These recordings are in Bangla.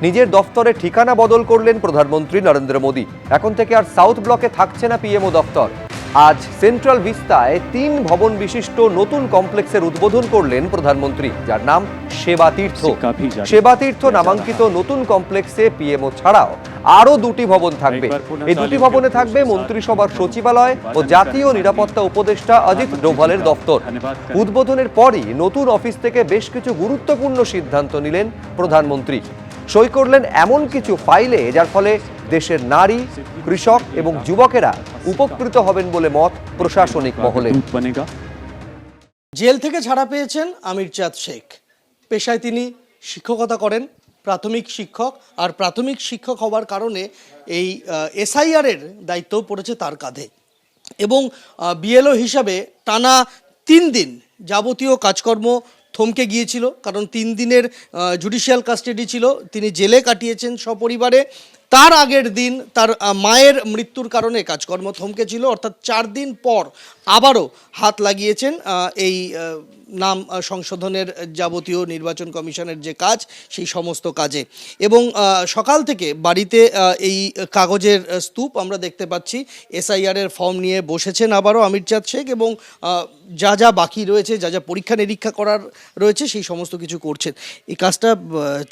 নিজের দফতরে ঠিকানা বদল করলেন প্রধানমন্ত্রী নরেন্দ্র মোদী। এখন থেকে আর সাউথ ব্লকে থাকছে না পিএমও দফতর। আজ সেন্ট্রাল ভিস্তায় 3 ভবন বিশিষ্ট নতুন কমপ্লেক্সের উদ্বোধন করলেন প্রধানমন্ত্রী, যার নাম সেবা তীর্থ। সেবা তীর্থ নামাঙ্কিত নতুন কমপ্লেক্সে পিএমও ছাড়াও আরো 2টি ভবন থাকবে। এই 2টি ভবনে থাকবে মন্ত্রিসভার সচিবালয় ও জাতীয় নিরাপত্তা উপদেষ্টা অজিত ডোভালের দফতর। উদ্বোধনের পরই নতুন অফিস থেকে বেশ কিছু গুরুত্বপূর্ণ সিদ্ধান্ত নিলেন প্রধানমন্ত্রী। সই করলেন এমন কিছু ফাইলে যার ফলে দেশের নারী, কৃষক এবং যুবকেরা উপকৃত হবেন বলে মত প্রশাসনিক মহলে। জেল থেকে ছাড়া পেয়েছেন আমির চাঁদ শেখ। পেশায় তিনি শিক্ষকতা করেন, প্রাথমিক শিক্ষক। আর প্রাথমিক শিক্ষক হওয়ার কারণে এই এসআইআরের দায়িত্ব পড়েছে তার কাঁধে। এবং বিএলও হিসাবে টানা 3 দিন যাবতীয় কাজকর্ম থমকে গিয়েছিল, কারণ 3 দিনের জুডিশিয়াল কাস্টাডি ছিল। তিনি জেলে কাটিয়েছেন সপরিবারে। তার আগের দিন তার মায়ের মৃত্যুর কারণে কাজকর্ম থমকে ছিল, অর্থাৎ 4 দিন পর আবারও হাত লাগিয়েছেন এই নাম সংশোধনের যাবতীয় নির্বাচন কমিশনের যে কাজ, সেই সমস্ত কাজে। এবং সকাল থেকে বাড়িতে এই কাগজের স্তূপ আমরা দেখতে পাচ্ছি। এসআইআরের ফর্ম নিয়ে বসেছেন আবারও আমির চাঁদ শেখ, এবং যা যা বাকি রয়েছে, যা যা পরীক্ষা নিরীক্ষা করার রয়েছে, সেই সমস্ত কিছু করছেন। এই কাজটা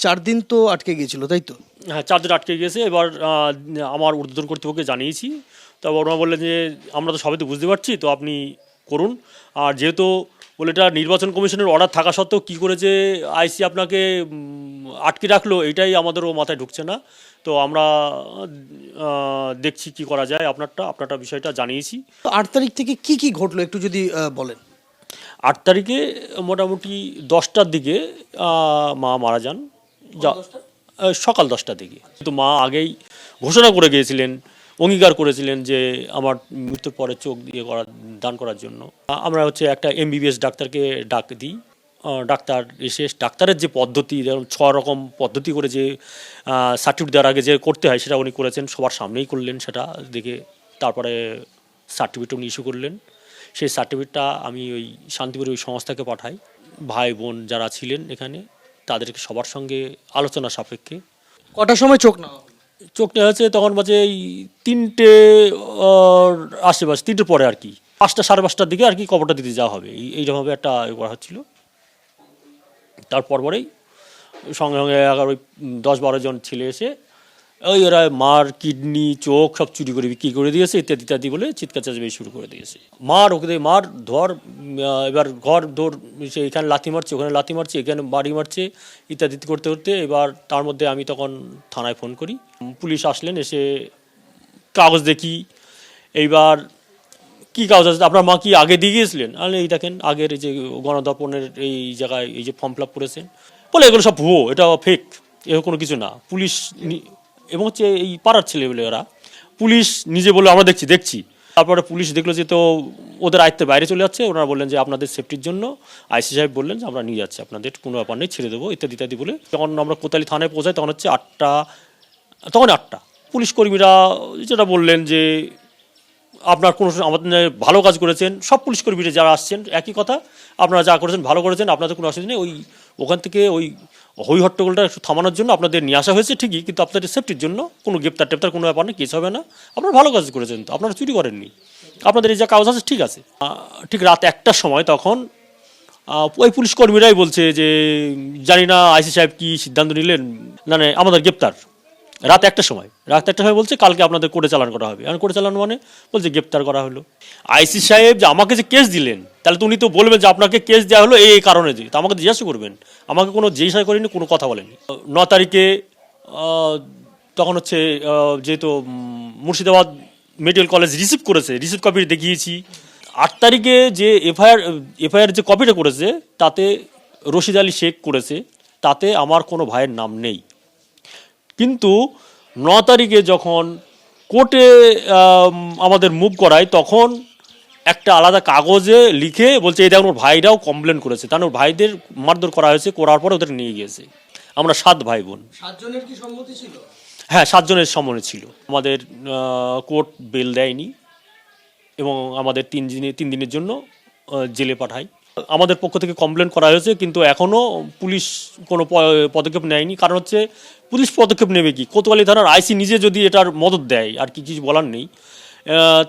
4 দিন তো আটকে গিয়েছিল, তাই তো? হ্যাঁ, 4 দিন আটকে গিয়েছে। এবার আমার ঊর্ধ্বতন কর্তৃপক্ষকে জানিয়েছি। তবে ওরা বললেন যে আমরা তো সবাই তো বুঝতে পারছি, তো আপনি করুন। আর যেহেতু বলে এটা নির্বাচন কমিশনের অর্ডার থাকা সত্ত্বেও কী করে যে আইসি আপনাকে আটকে রাখলো, এটাই আমাদেরও মাথায় ঢুকছে না। তো আমরা দেখছি কি করা যায়। আপনারটা বিষয়টা জানিয়েছি। 8 তারিখ থেকে কি কি ঘটলো একটু যদি বলেন। 8 তারিখে মোটামুটি 10টার দিকে মা মারা যান, সকাল 10টার দিকে। কিন্তু মা আগেই ঘোষণা করে গিয়েছিলেন, অঙ্গীকার করেছিলেন যে আমার মৃত্যুর পরে চোখ দিয়ে দান করার জন্য। আমরা একটা এমবিবিএস ডাক্তারকে ডাক দিই। ডাক্তার এসে ডাক্তারের যে পদ্ধতি, যেমন 6 রকম পদ্ধতি করে যে সার্টিফিকেট দেওয়ার আগে যে করতে হয়, সেটা উনি করেছেন, সবার সামনেই করলেন। সেটা দেখে তারপরে সার্টিফিকেট উনি ইস্যু করলেন। সেই সার্টিফিকেটটা আমি ওই শান্তিপুরের ওই সংস্থাকে পাঠাই। ভাই বোন যারা ছিলেন এখানে, তাদেরকে সবার সঙ্গে আলোচনা সাপেক্ষে। কটার সময় চোখ নেওয়া? চোখ নেওয়া হয়েছে তখন বাজে এই 3টে আশেপাশে, 3টের পরে আর কি, 5টা সাড়ে 5টার দিকে আর কি কবরটা দিতে যাওয়া হবে, এইরকমভাবে একটা করা হচ্ছিল। তারপর পরেই সঙ্গে সঙ্গে ওই 10-12 জন ছেলে এসে ওরা মার কিডনি, চোখ সব চুরি করে বিক্রি করে দিয়েছে, ইত্যাদি ইত্যাদি বলে চিৎকার চেঁচামেচি শুরু করে দিয়েছে। মার ধর, এবার ঘর ধর, সে এখানে লাথি মারছে, ওখানে লাথি মারছে, এখানে বাড়ি মারছে, ইত্যাদি করতে করতে এবার তার মধ্যে আমি তখন থানায় ফোন করি। পুলিশ আসলেন, এসে কাগজ দেখি। এইবার কী কাগজ আছে, আপনার মা কি আগে দিয়ে গিয়েছিলেন? আরে এই দেখেন আগের এই যে গণদর্পণের এই জায়গায় এই যে ফর্ম ফিল আপ করেছেন, বলে এগুলো সব ভুয়ো, এটা ফেক, এরকম কোনো কিছু না। পুলিশ এবং এই পাড়ার ছেলে বলে ওরা, পুলিশ নিজে বলে আমরা দেখছি। তারপরে পুলিশ দেখলো যে তো ওদের আয়ত্তের বাইরে চলে যাচ্ছে। ওনারা বললেন যে আপনাদের সেফটির জন্য আইসি সাহেব বললেন যে আমরা নিয়ে যাচ্ছি, আপনাদের কোনো ব্যাপার নেই, ছেড়ে দেবো, ইত্যাদি ইত্যাদি বলে। যখন আমরা কোতালি থানায় পৌঁছাই তখন হচ্ছে 8টা। পুলিশ কর্মীরা যেটা বললেন যে আপনার কোনো আমাদের ভালো কাজ করেছেন, সব পুলিশ কর্মীরা যারা আসছেন একই কথা, আপনারা যা করেছেন ভালো করেছেন, আপনাদের কোনো অসুবিধা নেই। ওখান থেকে ওই হই হট্টগোলটা একটু থামানোর জন্য আপনাদের নিয়ে আসা হয়েছে ঠিকই, কিন্তু আপনাদের সেফটির জন্য কোনো গ্রেপ্তার কোনো ব্যাপার নেই, কেস হবে না, আপনারা ভালো কাজ করেছেন, তো আপনারা চুরি করেননি, আপনাদের এই যা কাগজ আছে ঠিক আছে। ঠিক রাত 1টার সময় তখন ওই পুলিশ কর্মীরাই বলছে যে জানি না আইসি সাহেব কি সিদ্ধান্ত নিলেন, মানে আমাদের গ্রেপ্তার। রাত 1টার সময় বলছে কালকে আপনাদের কোর্টে চালান করা হবে। আর কোর্টে চালান মানে বলছে গ্রেপ্তার করা হলো। আইসি সাহেব যে আমাকে যে কেস দিলেন, তাহলে তো উনি তো বলবেন যে আপনাকে কেস দেওয়া হলো এই কারণে, যে তো আমাকে জিজ্ঞাসা করবেন। আমাকে কোনো জিজ্ঞাসা করেনি, কোনো কথা বলেনি। 9 তারিখে তখন যেহেতু মুর্শিদাবাদ মেডিকেল কলেজ রিসিভ করেছে, রিসিভ কপি দেখিয়েছি। 8 তারিখে যে এফআইআর যে কপিটা করেছে, তাতে রশিদ আলী শেখ করেছে, তাতে আমার কোনো ভাইয়ের নাম নেই। কিন্তু 9 তারিখে যখন কোর্টে আমাদের মুভ করায়, তখন একটা আলাদা কাগজে লিখে বলছে এই দেখুন ওর ভাইরাও কমপ্লেন করেছে, তাহলে ওর ভাইদের মারধর করা হয়েছে, করার পরে ওদের নিয়ে গিয়েছে। আমরা 7 ভাই বোন। 7 জনের কি সম্মতি ছিল? হ্যাঁ, 7 জনের সম্মতি ছিল। আমাদের কোর্ট বেল দেয়নি এবং আমাদের 3 দিনের জন্য জেলে পাঠায়। আমাদের পক্ষ থেকে কমপ্লেন করা হয়েছে, কিন্তু এখনও পুলিশ কোনো পদক্ষেপ নেয়নি। কারণ হচ্ছে পুলিশ পদক্ষেপ নেবে কি, কোতোয়ালি থানার আইসি নিজে যদি এটার মদত দেয় আর কি কিছু বলার নেই,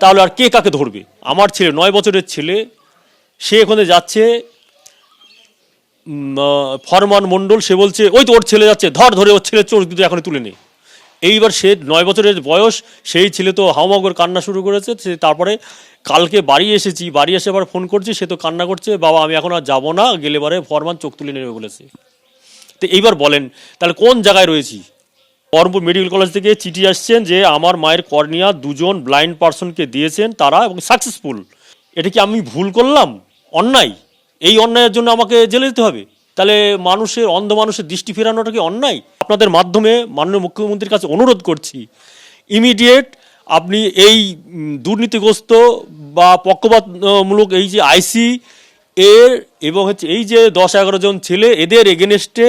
তাহলে আর কে কাকে ধরবে? আমার ছেলে 9 বছরের ছেলে, সে এখানে যাচ্ছে, ফরমান মণ্ডল, সে বলছে ওই তো ওর ছেলে যাচ্ছে, ধরে ওর ছেলে চোর দুটো এখন তুলে নে। এইবার সে 9 বছরের বয়স, সেই ছেলে তো হাউমাউ করে কান্না শুরু করেছে। সে তারপরে কালকে বাড়ি এসেছি, বাড়ি এসে আবার ফোন করছি, সে তো কান্না করছে, বাবা আমি এখন আর যাবো না, গেলে বারে ফরমান চোখ তুলে নেবে বলেছে। তো এইবার বলেন তাহলে কোন জায়গায় রয়েছি? বহরমপুর মেডিকেল কলেজ থেকে চিঠি আসছেন যে আমার মায়ের কর্নিয়া 2জন ব্লাইন্ড পার্সনকে দিয়েছেন তারা, এবং সাকসেসফুল। এটা কি আমি ভুল করলাম, অন্যায়? এই অন্যায়ের জন্য আমাকে জেলে যেতে হবে? তাহলে অন্ধ মানুষের দৃষ্টি ফেরানোটা কি অন্যায়? আপনাদের মাধ্যমে মাননীয় মুখ্যমন্ত্রীর কাছে অনুরোধ করছি, ইমিডিয়েট আপনি এই দুর্নীতিগ্রস্ত বা পক্ষপাতমূলক এই যে আইসি এর এবং হচ্ছে এই যে 10-11 জন ছেলে, এদের এগেনস্টে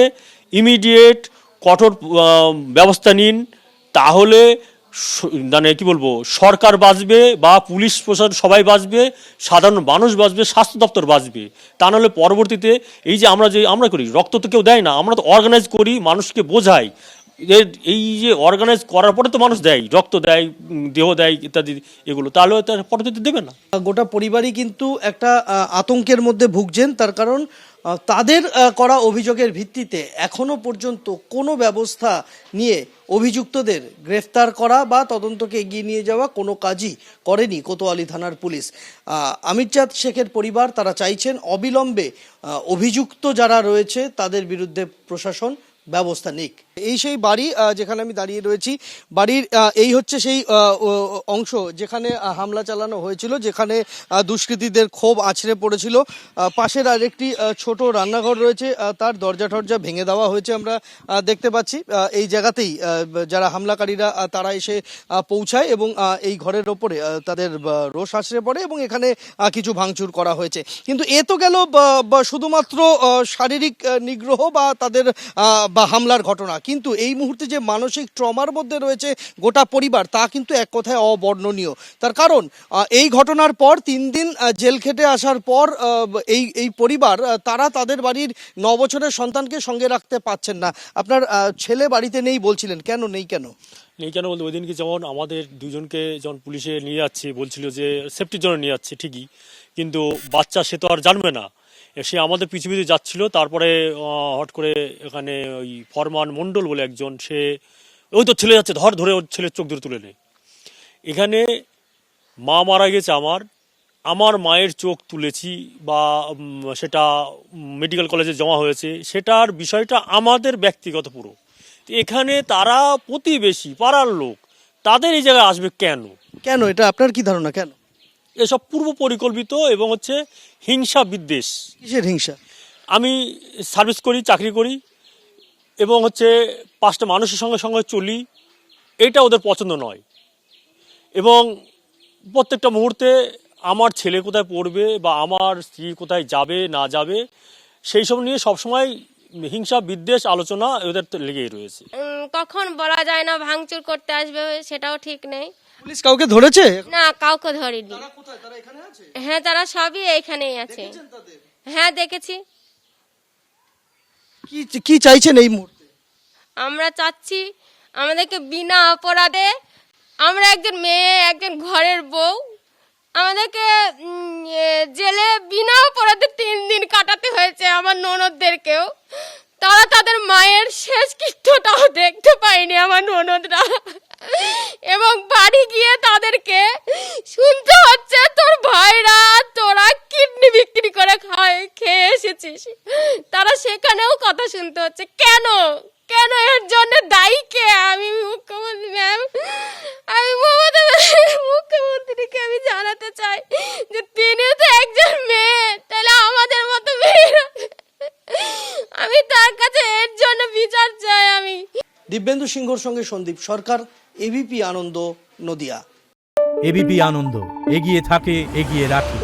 ইমিডিয়েট কঠোর ব্যবস্থা নিন। তাহলে মানে কি বলবো, সরকার বাঁচবে বা পুলিশ প্রশাসন সবাই বাঁচবে, সাধারণ মানুষ বাঁচবে, স্বাস্থ্য দপ্তর বাঁচবে। তা নাহলে পরবর্তীতে এই যে আমরা করি, রক্ত তো কেউ দেয় না, আমরা তো অর্গানাইজ করি, মানুষকে বোঝাই। এই যে অর্গানাইজ করার পরে তো মানুষ দেয়, রক্ত দেয়, দেহ দেয় ইত্যাদি, এগুলো তাহলে তার পরবর্তীতে দেবে না। গোটা পরিবারই কিন্তু একটা আতঙ্কের মধ্যে ভুগছেন, তার কারণ তাদের করা অভিযোগের ভিত্তিতে এখনো পর্যন্ত কোনো ব্যবস্থা নিয়ে অভিযুক্তদের গ্রেফতার করা বা তদন্তকে এগিয়ে নিয়ে যাওয়া কোনো কাজই করেনি কোতোয়ালি থানার পুলিশ। আমির চাঁদ শেখের পরিবার তারা চাইছেন অবিলম্বে অভিযুক্ত যারা রয়েছে তাদের বিরুদ্ধে প্রশাসন ব্যবস্থা নিক। এই সেই বাড়ি যেখানে আমি দাঁড়িয়ে রয়েছি, বাড়ির এই হচ্ছে সেই অংশ যেখানে হামলা চালানো হয়েছিল, যেখানে দুষ্কৃতীদের ক্ষোভ আছড়ে পড়েছিল। পাশের আরেকটি ছোট রান্নাঘর রয়েছে, তার দরজা টরজা ভেঙে দেওয়া হয়েছে আমরা দেখতে পাচ্ছি। এই জায়গাতেই যারা হামলাকারীরা তারা এসে পৌঁছায় এবং এই ঘরের ওপরে তাদের রোষ আছড়ে পড়ে এবং এখানে কিছু ভাঙচুর করা হয়েছে। কিন্তু এ তো গেল শুধুমাত্র শারীরিক নিগ্রহ বা তাদের বা হামলার ঘটনা, কিন্তু এই মুহূর্তে যে মানসিক ট্রমার মধ্যে রয়েছে গোটা পরিবার, তা কিন্তু এক কথায় অবর্ণনীয়। তার কারণ এই ঘটনার পর 3 দিন জেল খেটে আসার পর এই পরিবার তারা তাদের বাড়ির 9 বছরের সন্তানকে সঙ্গে রাখতে পারছেন না। আপনার ছেলে বাড়িতে নেই বলছিলেন, কেন নেই? নেই কেন বলতে, ওই দিনকে যেমন আমাদের 2জনকে যখন পুলিশে নিয়ে যাচ্ছে, বলছিল যে সেফটির জন্য নিয়ে যাচ্ছে ঠিকই, কিন্তু বাচ্চা সে তো আর জানবে না, সে আমাদের পিছু পিছু যাচ্ছিল। তারপরে হট করে এখানে ওই ফরমান মণ্ডল বলে একজন, সে ওই তো ছেলে যাচ্ছে, ধরে ওর ছেলের চোখ ধরে তুলে নেয়। এখানে মা মারা গেছে, আমার মায়ের চোখ তুলেছি বা সেটা মেডিকেল কলেজে জমা হয়েছে, সেটার বিষয়টা আমাদের ব্যক্তিগত পুরো। এখানে তারা প্রতিবেশী, পাড়ার লোক, তাদের এই জায়গায় আসবে কেন? এটা আপনার কি ধারণা, কেন? এসব পূর্ব পরিকল্পিত এবং হচ্ছে হিংসা বিদ্বেষ। কিসের হিংসা? আমি সার্ভিস করি, চাকরি করি এবং হচ্ছে 5টা মানুষের সঙ্গে চলি, এটা ওদের পছন্দ নয়। এবং প্রত্যেকটা মুহূর্তে আমার ছেলে কোথায় পড়বে বা আমার স্ত্রী কোথায় যাবে না যাবে, সেই সব নিয়ে সবসময় হিংসা বিদ্বেষ আলোচনা ওদের লেগেই রয়েছে। কখন বলা যায় না ভাঙচুর করতে আসবে, সেটাও ঠিক নেই। পুলিশ কাউকে ধরেছে? না, কাউকে ধরেনি। হ্যাঁ, তারা সবই এইখানেই আছে। হ্যাঁ, দেখেছি। কি চাইছেন এই মুহূর্তে? আমরা চাচ্ছি আমাদেরকে বিনা অপরাধে, আমরা একজন মেয়ে, একজন ঘরের বউ, আমাদেরকে জেলে বিনা অপরাধে 3 দিন কাটাতে হয়েছে আমার ননদদেরকেও। তারা তাদের মায়ের শেষ কৃত্যটাও দেখতে পায়নি আমার ননদরা, এবং বাড়ি গিয়ে তাদেরকে শুনতে হচ্ছে তোর ভাইরা তোরা কিডনি বিক্রি করে খেয়ে এসেছিস। তারা সেখানেও কথা শুনতে হচ্ছে। কেন এর জন্য দায়ী কে? আমি মুখ্যমন্ত্রী ম্যাম, আমি মুখ্যমন্ত্রীকে আমি জানাতে চাই যে তিনিও তো একজন মেয়ে, তাহলে আমাদের মতো মেয়েরা, আমি তার কাছে এর জন্য বিচার চাই। আমি দিব্যেন্দু সিংহর সঙ্গে সন্দীপ সরকার, এবিপি আনন্দ, নদিয়া। এবিপি আনন্দ, এগিয়ে থাকে, এগিয়ে রাখে।